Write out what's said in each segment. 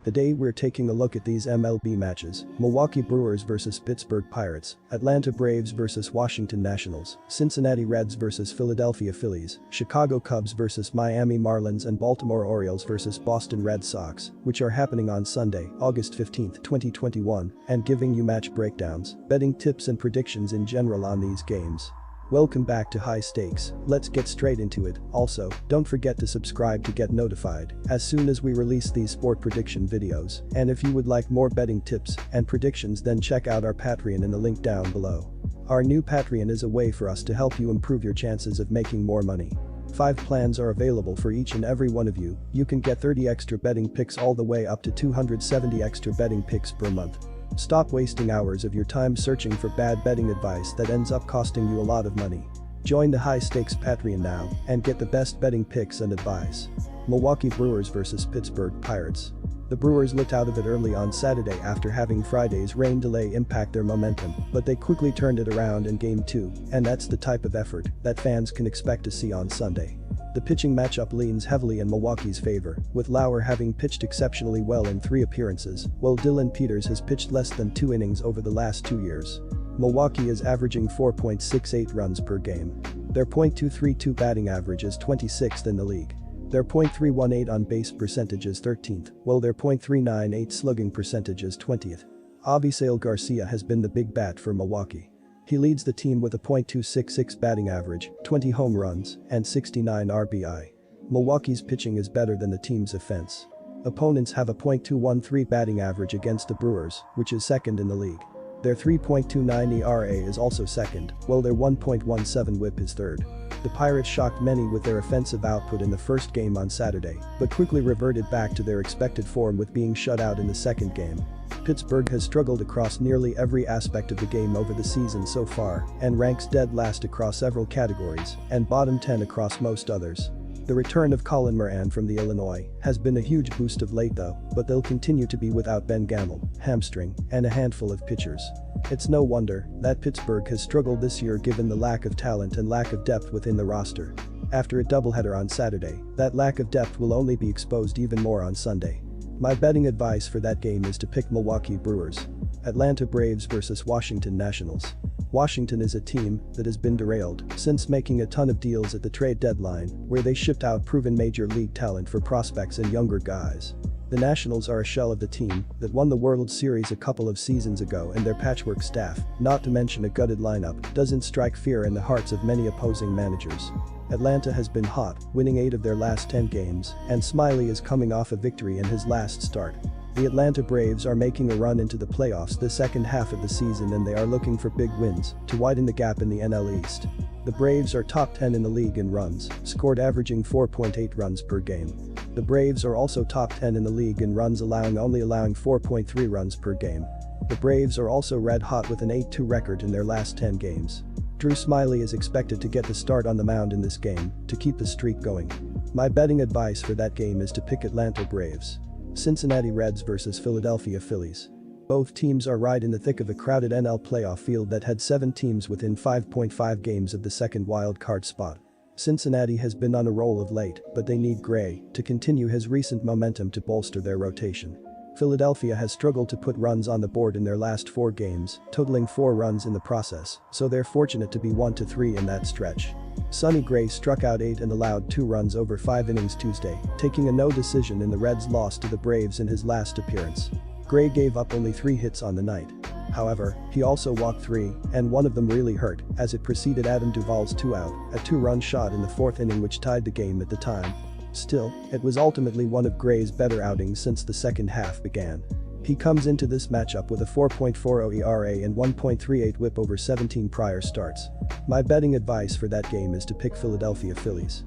Today we're taking a look at these MLB matches: Milwaukee Brewers vs Pittsburgh Pirates, Atlanta Braves vs Washington Nationals, Cincinnati Reds vs Philadelphia Phillies, Chicago Cubs vs Miami Marlins, and Baltimore Orioles vs Boston Red Sox, which are happening on Sunday, August 15, 2021, and giving you match breakdowns, betting tips and predictions in general on these games. Welcome back to High Stakes. Let's get straight into it. Also, don't forget to subscribe to get notified as soon as we release these sport prediction videos. And if you would like more betting tips and predictions, then check out our Patreon in the link down below. Our new Patreon is a way for us to help you improve your chances of making more money. 5 plans are available for each and every one of you. You can get 30 extra betting picks all the way up to 270 extra betting picks per month. Stop wasting hours of your time searching for bad betting advice that ends up costing you a lot of money. Join the High Stakes Patreon now and get the best betting picks and advice. Milwaukee Brewers vs Pittsburgh Pirates. The Brewers looked out of it early on Saturday after having Friday's rain delay impact their momentum, but they quickly turned it around in Game 2, and that's the type of effort that fans can expect to see on Sunday. The pitching matchup leans heavily in Milwaukee's favor, with Lauer having pitched exceptionally well in 3 appearances, while Dylan Peters has pitched less than 2 innings over the last 2 years. Milwaukee is averaging 4.68 runs per game. Their .232 batting average is 26th in the league. Their .318 on-base percentage is 13th, while their .398 slugging percentage is 20th. Avisail Garcia has been the big bat for Milwaukee. He leads the team with a .266 batting average, 20 home runs, and 69 RBI. Milwaukee's pitching is better than the team's offense. Opponents have a .213 batting average against the Brewers, which is second in the league. Their 3.29 ERA is also second, while their 1.17 WHIP is third. The Pirates shocked many with their offensive output in the first game on Saturday, but quickly reverted back to their expected form with being shut out in the second game. Pittsburgh has struggled across nearly every aspect of the game over the season so far and ranks dead last across several categories and bottom 10 across most others. The return of Colin Moran from the Illinois has been a huge boost of late though, but they'll continue to be without Ben Gamel, hamstring, and a handful of pitchers. It's no wonder that Pittsburgh has struggled this year given the lack of talent and lack of depth within the roster. After a doubleheader on Saturday, that lack of depth will only be exposed even more on Sunday. My betting advice for that game is to pick Milwaukee Brewers. Atlanta Braves vs Washington Nationals. Washington is a team that has been derailed since making a ton of deals at the trade deadline where they shipped out proven major league talent for prospects and younger guys. The Nationals are a shell of the team that won the World Series a couple of seasons ago, and their patchwork staff, not to mention a gutted lineup, doesn't strike fear in the hearts of many opposing managers. Atlanta has been hot, winning 8 of their last 10 games, and Smiley is coming off a victory in his last start. The Atlanta Braves are making a run into the playoffs the second half of the season, and they are looking for big wins to widen the gap in the NL East. The Braves are top 10 in the league in runs scored, averaging 4.8 runs per game. The Braves are also top 10 in the league in runs only allowing 4.3 runs per game. The Braves are also red hot with an 8-2 record in their last 10 games. Drew Smiley is expected to get the start on the mound in this game to keep the streak going. My betting advice for that game is to pick Atlanta Braves. Cincinnati Reds vs Philadelphia Phillies. Both teams are right in the thick of a crowded NL playoff field that had 7 teams within 5.5 games of the second wild card spot. Cincinnati has been on a roll of late, but they need Gray to continue his recent momentum to bolster their rotation. Philadelphia has struggled to put runs on the board in their last 4 games, totaling 4 runs in the process, so they're fortunate to be 1-3 in that stretch. Sonny Gray struck out 8 and allowed 2 runs over 5 innings Tuesday, taking a no decision in the Reds' loss to the Braves in his last appearance. Gray gave up only 3 hits on the night. However, he also walked 3, and one of them really hurt as it preceded Adam Duvall's 2-out, a 2-run shot in the 4th inning which tied the game at the time. Still, it was ultimately one of Gray's better outings since the second half began. He comes into this matchup with a 4.40 ERA and 1.38 WHIP over 17 prior starts. My betting advice for that game is to pick Philadelphia Phillies.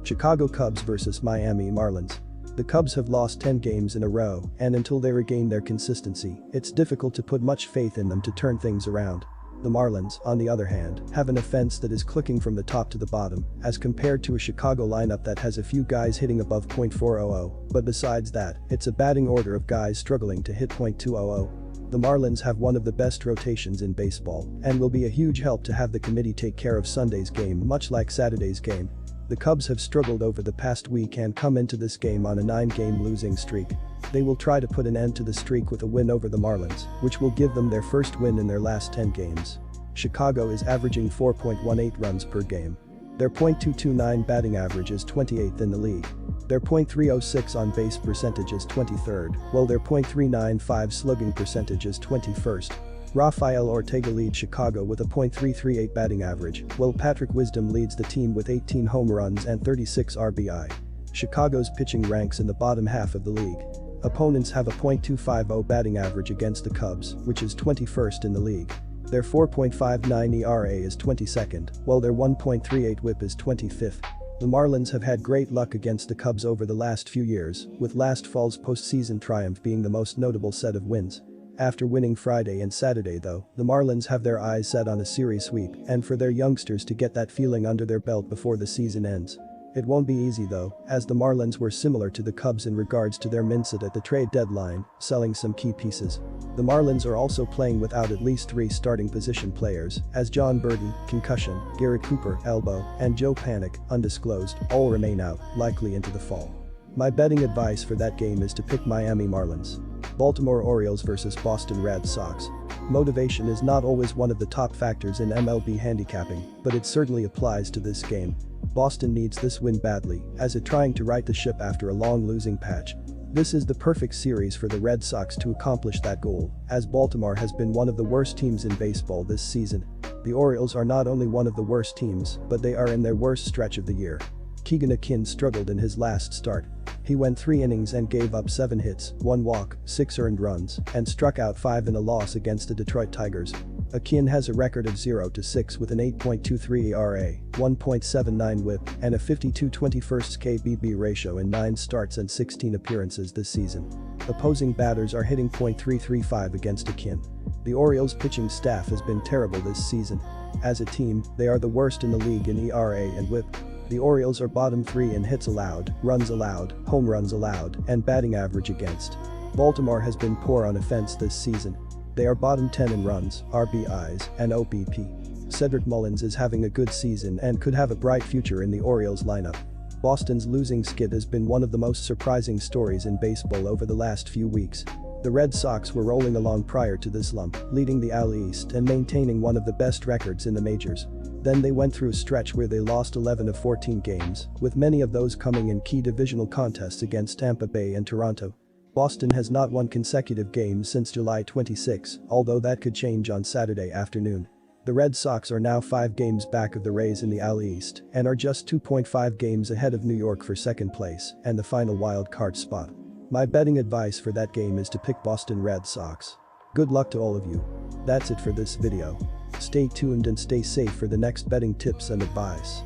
Chicago Cubs vs Miami Marlins. The Cubs have lost 10 games in a row, and until they regain their consistency, it's difficult to put much faith in them to turn things around. The Marlins, on the other hand, have an offense that is clicking from the top to the bottom, as compared to a Chicago lineup that has a few guys hitting above .400, but besides that, it's a batting order of guys struggling to hit .200. The Marlins have one of the best rotations in baseball and will be a huge help to have the committee take care of Sunday's game much like Saturday's game. The Cubs have struggled over the past week and come into this game on a 9-game losing streak. They will try to put an end to the streak with a win over the Marlins, which will give them their first win in their last 10 games. Chicago is averaging 4.18 runs per game. Their .229 batting average is 28th in the league. Their .306 on-base percentage is 23rd, while their .395 slugging percentage is 21st. Rafael Ortega leads Chicago with a .338 batting average, while Patrick Wisdom leads the team with 18 home runs and 36 RBI. Chicago's pitching ranks in the bottom half of the league. Opponents have a .250 batting average against the Cubs, which is 21st in the league. Their 4.59 ERA is 22nd, while their 1.38 WHIP is 25th. The Marlins have had great luck against the Cubs over the last few years, with last fall's postseason triumph being the most notable set of wins. After winning Friday and Saturday though, the Marlins have their eyes set on a series sweep and for their youngsters to get that feeling under their belt before the season ends. It won't be easy though, as the Marlins were similar to the Cubs in regards to their mindset at the trade deadline, selling some key pieces. The Marlins are also playing without at least 3 starting position players, as John Burton, concussion, Garrett Cooper, elbow, and Joe Panik, undisclosed, all remain out, likely into the fall. My betting advice for that game is to pick Miami Marlins. Baltimore Orioles vs Boston Red Sox. Motivation is not always one of the top factors in MLB handicapping, but it certainly applies to this game. Boston needs this win badly, as it trying to right the ship after a long losing patch. This is the perfect series for the Red Sox to accomplish that goal, as Baltimore has been one of the worst teams in baseball this season. The Orioles are not only one of the worst teams, but they are in their worst stretch of the year. Keegan Akin struggled in his last start. He went 3 innings and gave up 7 hits, 1 walk, 6 earned runs, and struck out 5 in a loss against the Detroit Tigers. Akin has a record of 0-6 with an 8.23 ERA, 1.79 WHIP, and a 52/21 KBB ratio in 9 starts and 16 appearances this season. Opposing batters are hitting .335 against Akin. The Orioles' pitching staff has been terrible this season. As a team, they are the worst in the league in ERA and WHIP. The Orioles are bottom 3 in hits allowed, runs allowed, home runs allowed, and batting average against. Baltimore has been poor on offense this season. They are bottom 10 in runs, RBIs, and OBP. Cedric Mullins is having a good season and could have a bright future in the Orioles lineup. Boston's losing skid has been one of the most surprising stories in baseball over the last few weeks. The Red Sox were rolling along prior to this slump, leading the AL East and maintaining one of the best records in the majors. Then they went through a stretch where they lost 11 of 14 games, with many of those coming in key divisional contests against Tampa Bay and Toronto. Boston has not won consecutive games since July 26, although that could change on Saturday afternoon. The Red Sox are now 5 games back of the Rays in the AL East and are just 2.5 games ahead of New York for second place and the final wild card spot. My betting advice for that game is to pick Boston Red Sox. Good luck to all of you. That's it for this video. Stay tuned and stay safe for the next betting tips and advice.